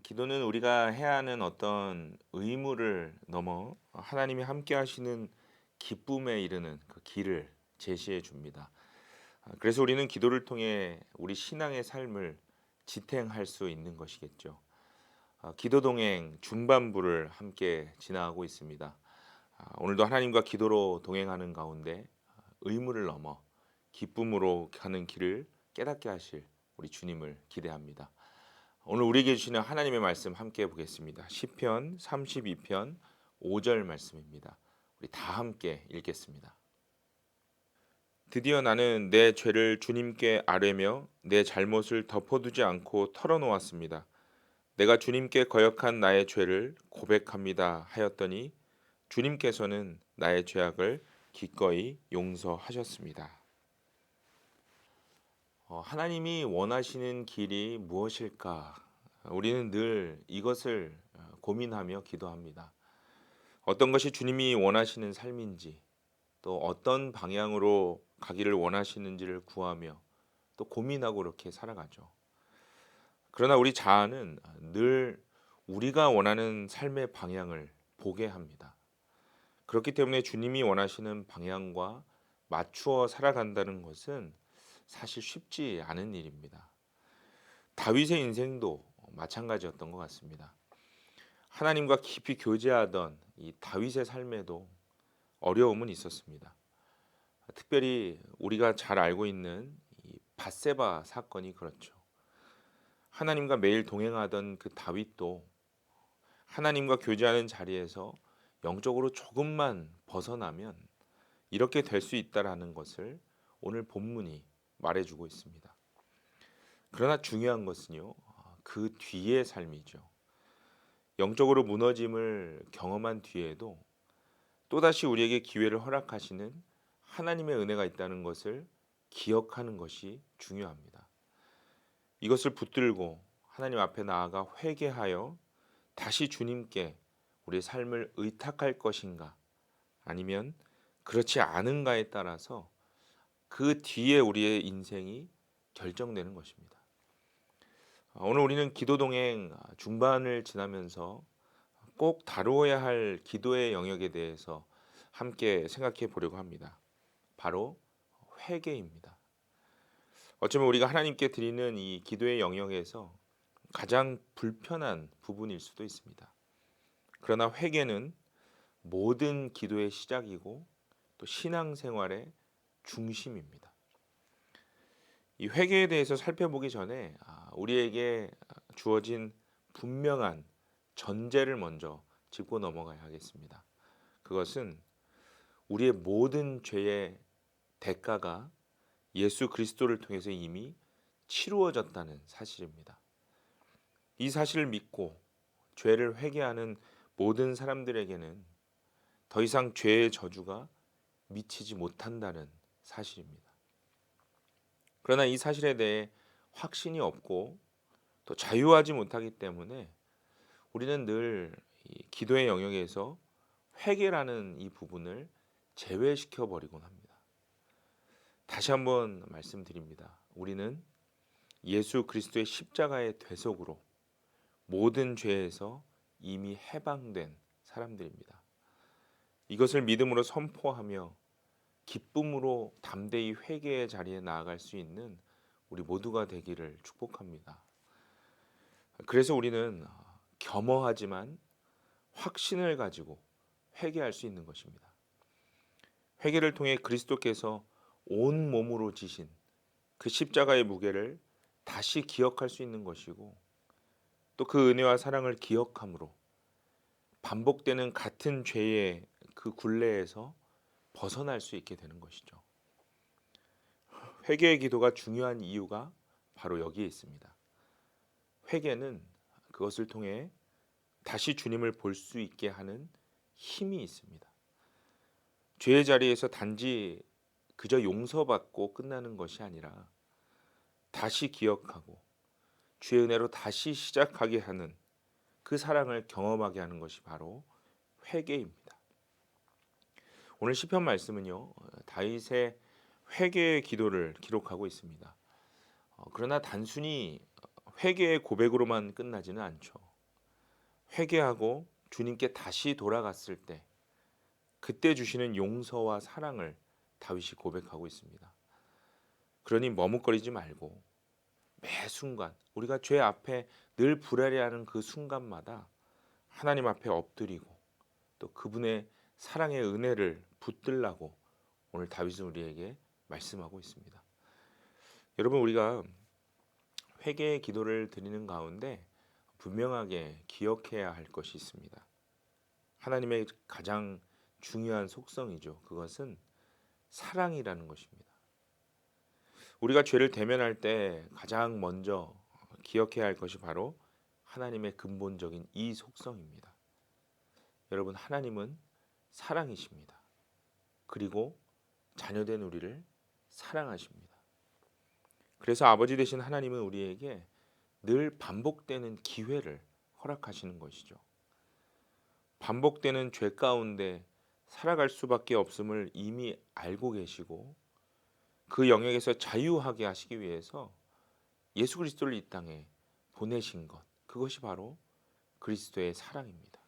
기도는 우리가 해야 하는 어떤 의무를 넘어 하나님이 함께 하시는 기쁨에 이르는 그 길을 제시해 줍니다. 그래서 우리는 기도를 통해 우리 신앙의 삶을 지탱할 수 있는 것이겠죠. 기도 동행 중반부를 함께 지나가고 있습니다. 오늘도 하나님과 기도로 동행하는 가운데 의무를 넘어 기쁨으로 가는 길을 깨닫게 하실 우리 주님을 기대합니다. 오늘 우리에게 주시는 하나님의 말씀 함께 보겠습니다. 시편 32편 5절 말씀입니다. 우리 다 함께 읽겠습니다. 드디어 나는 내 죄를 주님께 아뢰며 내 잘못을 덮어두지 않고 털어놓았습니다. 내가 주님께 거역한 나의 죄를 고백합니다 하였더니 주님께서는 나의 죄악을 기꺼이 용서하셨습니다. 하나님이 원하시는 길이 무엇일까? 우리는 늘 이것을 고민하며 기도합니다. 어떤 것이 주님이 원하시는 삶인지, 또 어떤 방향으로 가기를 원하시는지를 구하며 또 고민하고 그렇게 살아가죠. 그러나 우리 자아는 늘 우리가 원하는 삶의 방향을 보게 합니다. 그렇기 때문에 주님이 원하시는 방향과 맞추어 살아간다는 것은 사실 쉽지 않은 일입니다. 다윗의 인생도 마찬가지였던 것 같습니다. 하나님과 깊이 교제하던 이 다윗의 삶에도 어려움은 있었습니다. 특별히 우리가 잘 알고 있는 이 밧세바 사건이 그렇죠. 하나님과 매일 동행하던 그 다윗도 하나님과 교제하는 자리에서 영적으로 조금만 벗어나면 이렇게 될 수 있다라는 것을 오늘 본문이 말해주고 있습니다. 그러나 중요한 것은요, 그 뒤의 삶이죠. 영적으로 무너짐을 경험한 뒤에도 또다시 우리에게 기회를 허락하시는 하나님의 은혜가 있다는 것을 기억하는 것이 중요합니다. 이것을 붙들고 하나님 앞에 나아가 회개하여 다시 주님께 우리의 삶을 의탁할 것인가, 아니면 그렇지 않은가에 따라서 그 뒤에 우리의 인생이 결정되는 것입니다. 오늘 우리는 기도 동행 중반을 지나면서 꼭 다루어야 할 기도의 영역에 대해서 함께 생각해 보려고 합니다. 바로 회개입니다. 어쩌면 우리가 하나님께 드리는 이 기도의 영역에서 가장 불편한 부분일 수도 있습니다. 그러나 회개는 모든 기도의 시작이고 또 신앙생활의 중심입니다. 이 회개에 대해서 살펴보기 전에 우리에게 주어진 분명한 전제를 먼저 짚고 넘어가야 하겠습니다. 그것은 우리의 모든 죄의 대가가 예수 그리스도를 통해서 이미 치루어졌다는 사실입니다. 이 사실을 믿고 죄를 회개하는 모든 사람들에게는 더 이상 죄의 저주가 미치지 못한다는 사실입니다. 그러나 이 사실에 대해 확신이 없고 또 자유하지 못하기 때문에 우리는 늘 이 기도의 영역에서 회개라는 이 부분을 제외시켜 버리곤 합니다. 다시 한번 말씀드립니다. 우리는 예수 그리스도의 십자가의 대속으로 모든 죄에서 이미 해방된 사람들입니다. 이것을 믿음으로 선포하며 기쁨으로 담대히 회개의 자리에 나아갈 수 있는 우리 모두가 되기를 축복합니다. 그래서 우리는 겸허하지만 확신을 가지고 회개할 수 있는 것입니다. 회개를 통해 그리스도께서 온 몸으로 지신 그 십자가의 무게를 다시 기억할 수 있는 것이고, 또 그 은혜와 사랑을 기억함으로 반복되는 같은 죄의 그 굴레에서 벗어날 수 있게 되는 것이죠. 회개의 기도가 중요한 이유가 바로 여기에 있습니다. 회개는 그것을 통해 다시 주님을 볼 수 있게 하는 힘이 있습니다. 죄의 자리에서 단지 그저 용서받고 끝나는 것이 아니라 다시 기억하고 주의 은혜로 다시 시작하게 하는 그 사랑을 경험하게 하는 것이 바로 회개입니다. 오늘 시편 말씀은요, 다윗의 회개의 기도를 기록하고 있습니다. 그러나 단순히 회개의 고백으로만 끝나지는 않죠. 회개하고 주님께 다시 돌아갔을 때 그때 주시는 용서와 사랑을 다윗이 고백하고 있습니다. 그러니 머뭇거리지 말고 매 순간 우리가 죄 앞에 늘 불하리하는 그 순간마다 하나님 앞에 엎드리고 또 그분의 사랑의 은혜를 붙들라고 오늘 다윗은 우리에게 말씀하고 있습니다. 여러분, 우리가 회개의 기도를 드리는 가운데 분명하게 기억해야 할 것이 있습니다. 하나님의 가장 중요한 속성이죠. 그것은 사랑이라는 것입니다. 우리가 죄를 대면할 때 가장 먼저 기억해야 할 것이 바로 하나님의 근본적인 이 속성입니다. 여러분, 하나님은 사랑이십니다. 그리고 자녀된 우리를 사랑하십니다. 그래서 아버지 되신 하나님은 우리에게 늘 반복되는 기회를 허락하시는 것이죠. 반복되는 죄 가운데 살아갈 수밖에 없음을 이미 알고 계시고 그 영역에서 자유하게 하시기 위해서 예수 그리스도를 이 땅에 보내신 것, 그것이 바로 그리스도의 사랑입니다.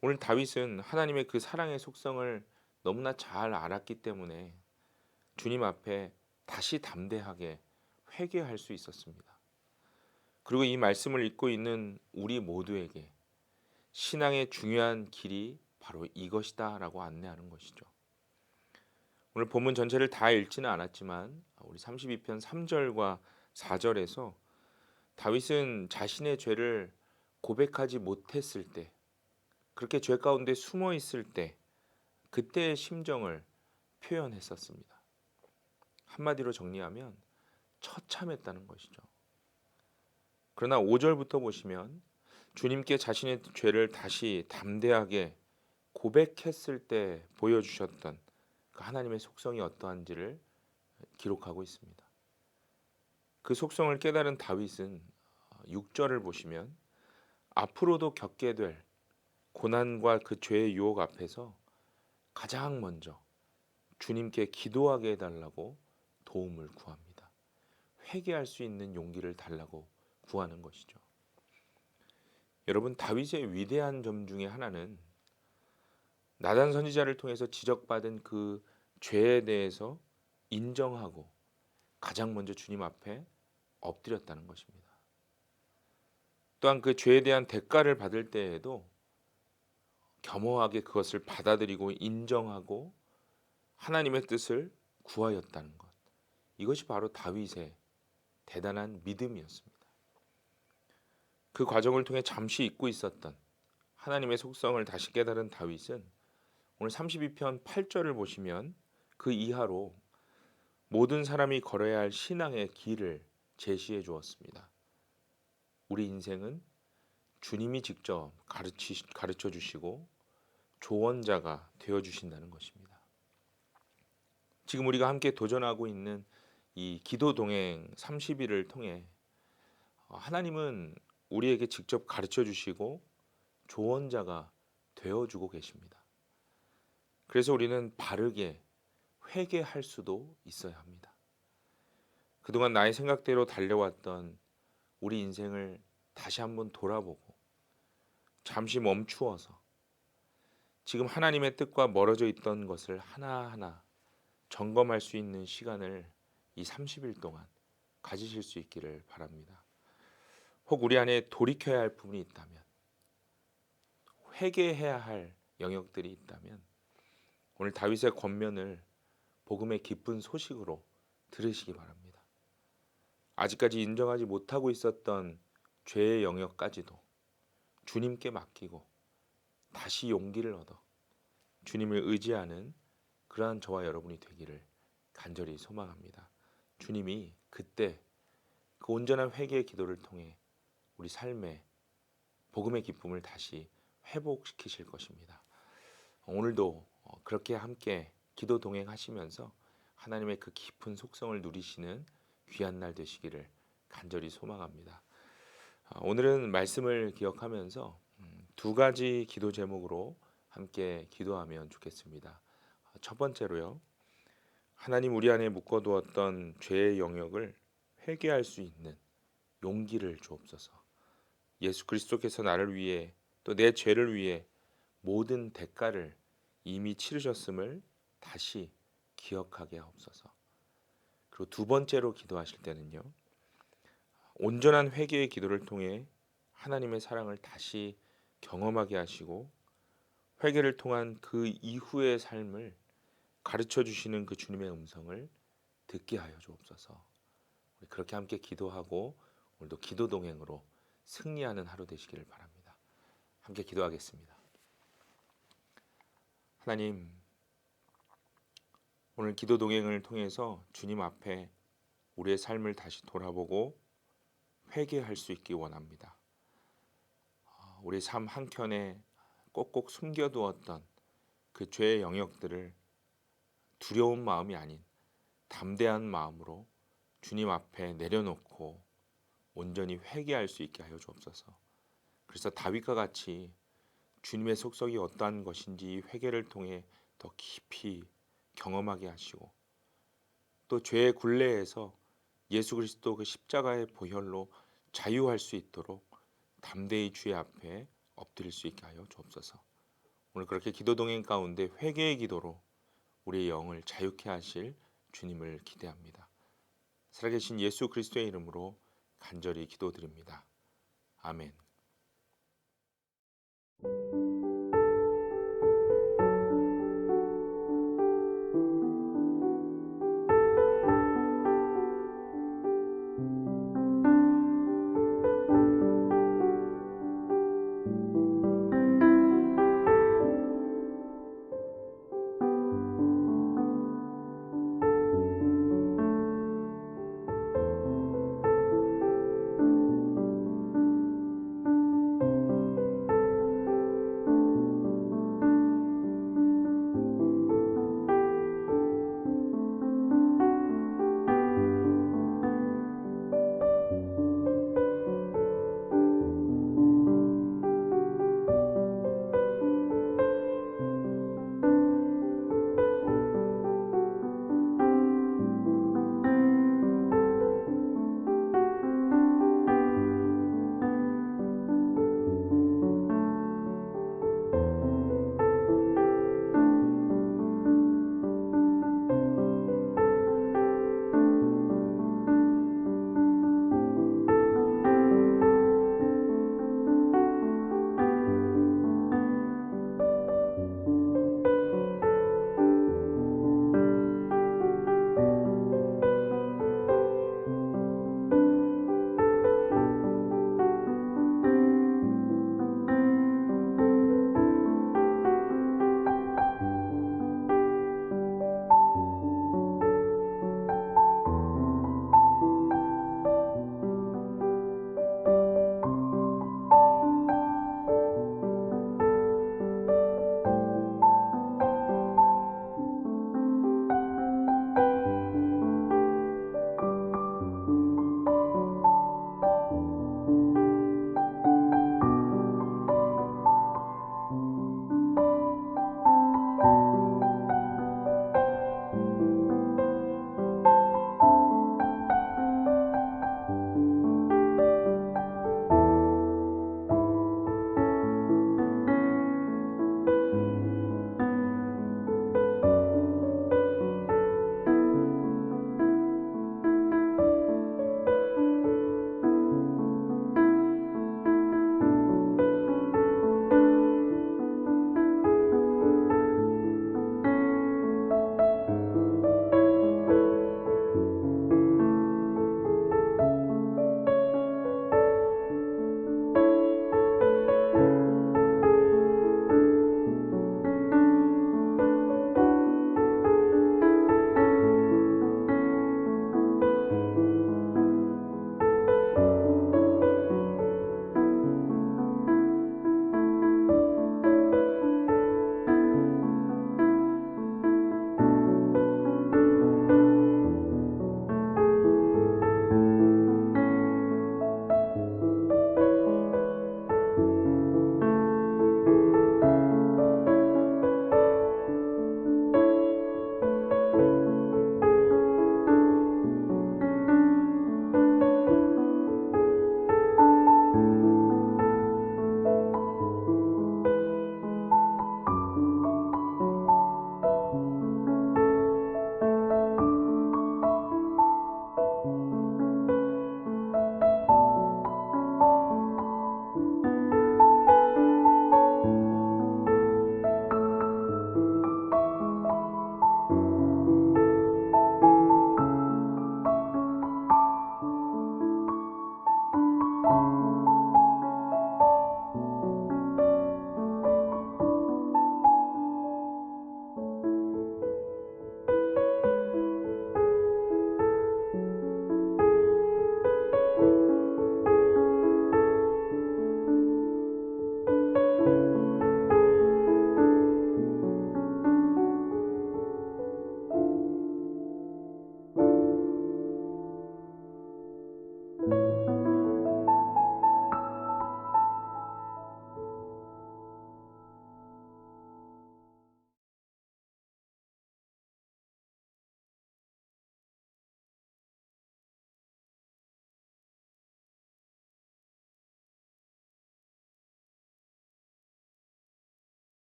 오늘 다윗은 하나님의 그 사랑의 속성을 너무나 잘 알았기 때문에 주님 앞에 다시 담대하게 회개할 수 있었습니다. 그리고 이 말씀을 읽고 있는 우리 모두에게 신앙의 중요한 길이 바로 이것이다라고 안내하는 것이죠. 오늘 본문 전체를 다 읽지는 않았지만 우리 32편 3절과 4절에서 다윗은 자신의 죄를 고백하지 못했을 때, 그렇게 죄 가운데 숨어 있을 때 그때의 심정을 표현했었습니다. 한마디로 정리하면 처참했다는 것이죠. 그러나 5절부터 보시면 주님께 자신의 죄를 다시 담대하게 고백했을 때 보여주셨던 그 하나님의 속성이 어떠한지를 기록하고 있습니다. 그 속성을 깨달은 다윗은 6절을 보시면 앞으로도 겪게 될 고난과 그 죄의 유혹 앞에서 가장 먼저 주님께 기도하게 해달라고 도움을 구합니다. 회개할 수 있는 용기를 달라고 구하는 것이죠. 여러분, 다윗의 위대한 점 중에 하나는 나단 선지자를 통해서 지적받은 그 죄에 대해서 인정하고 가장 먼저 주님 앞에 엎드렸다는 것입니다. 또한 그 죄에 대한 대가를 받을 때에도 겸허하게 그것을 받아들이고 인정하고 하나님의 뜻을 구하였다는 것. 이것이 바로 다윗의 대단한 믿음이었습니다. 그 과정을 통해 잠시 잊고 있었던 하나님의 속성을 다시 깨달은 다윗은 오늘 32편 8절을 보시면 그 이하로 모든 사람이 걸어야 할 신앙의 길을 제시해 주었습니다. 우리 인생은 주님이 직접 가르쳐 주시고 조언자가 되어 주신다는 것입니다. 지금 우리가 함께 도전하고 있는 이 기도 동행 30일을 통해 하나님은 우리에게 직접 가르쳐 주시고 조언자가 되어 주고 계십니다. 그래서 우리는 바르게 회개할 수도 있어야 합니다. 그동안 나의 생각대로 달려왔던 우리 인생을 다시 한번 돌아보고 잠시 멈추어서 지금 하나님의 뜻과 멀어져 있던 것을 하나하나 점검할 수 있는 시간을 이 30일 동안 가지실 수 있기를 바랍니다. 혹 우리 안에 돌이켜야 할 부분이 있다면, 회개해야 할 영역들이 있다면 오늘 다윗의 권면을 복음의 기쁜 소식으로 들으시기 바랍니다. 아직까지 인정하지 못하고 있었던 죄의 영역까지도 주님께 맡기고 다시 용기를 얻어 주님을 의지하는 그러한 저와 여러분이 되기를 간절히 소망합니다. 주님이 그때 그 온전한 회개의 기도를 통해 우리 삶에 복음의 기쁨을 다시 회복시키실 것입니다. 오늘도 그렇게 함께 기도 동행하시면서 하나님의 그 깊은 속성을 누리시는 귀한 날 되시기를 간절히 소망합니다. 오늘은 말씀을 기억하면서 두 가지 기도 제목으로 함께 기도하면 좋겠습니다. 첫 번째로요, 하나님 우리 안에 묶어두었던 죄의 영역을 회개할 수 있는 용기를 주옵소서. 예수 그리스도께서 나를 위해 또 내 죄를 위해 모든 대가를 이미 치르셨음을 다시 기억하게 하옵소서. 그리고 두 번째로 기도하실 때는요. 온전한 회개의 기도를 통해 하나님의 사랑을 다시 경험하게 하시고 회개를 통한 그 이후의 삶을 가르쳐 주시는 그 주님의 음성을 듣게 하여 주옵소서. 우리 그렇게 함께 기도하고 오늘도 기도 동행으로 승리하는 하루 되시기를 바랍니다. 함께 기도하겠습니다. 하나님, 오늘 기도 동행을 통해서 주님 앞에 우리의 삶을 다시 돌아보고 회개할 수 있기 원합니다. 우리 삶 한켠에 꼭꼭 숨겨두었던 그 죄의 영역들을 두려운 마음이 아닌 담대한 마음으로 주님 앞에 내려놓고 온전히 회개할 수 있게 하여 주옵소서. 그래서 다윗과 같이 주님의 속성이 어떠한 것인지 회개를 통해 더 깊이 경험하게 하시고 또 죄의 굴레에서 예수 그리스도 그 십자가의 보혈로 자유할 수 있도록 담대히 주의 앞에 엎드릴 수 있게 하여 주옵소서. 오늘 그렇게 기도 동행 가운데 회개의 기도로 우리의 영을 자유케 하실 주님을 기대합니다. 살아계신 예수 그리스도의 이름으로 간절히 기도드립니다. 아멘.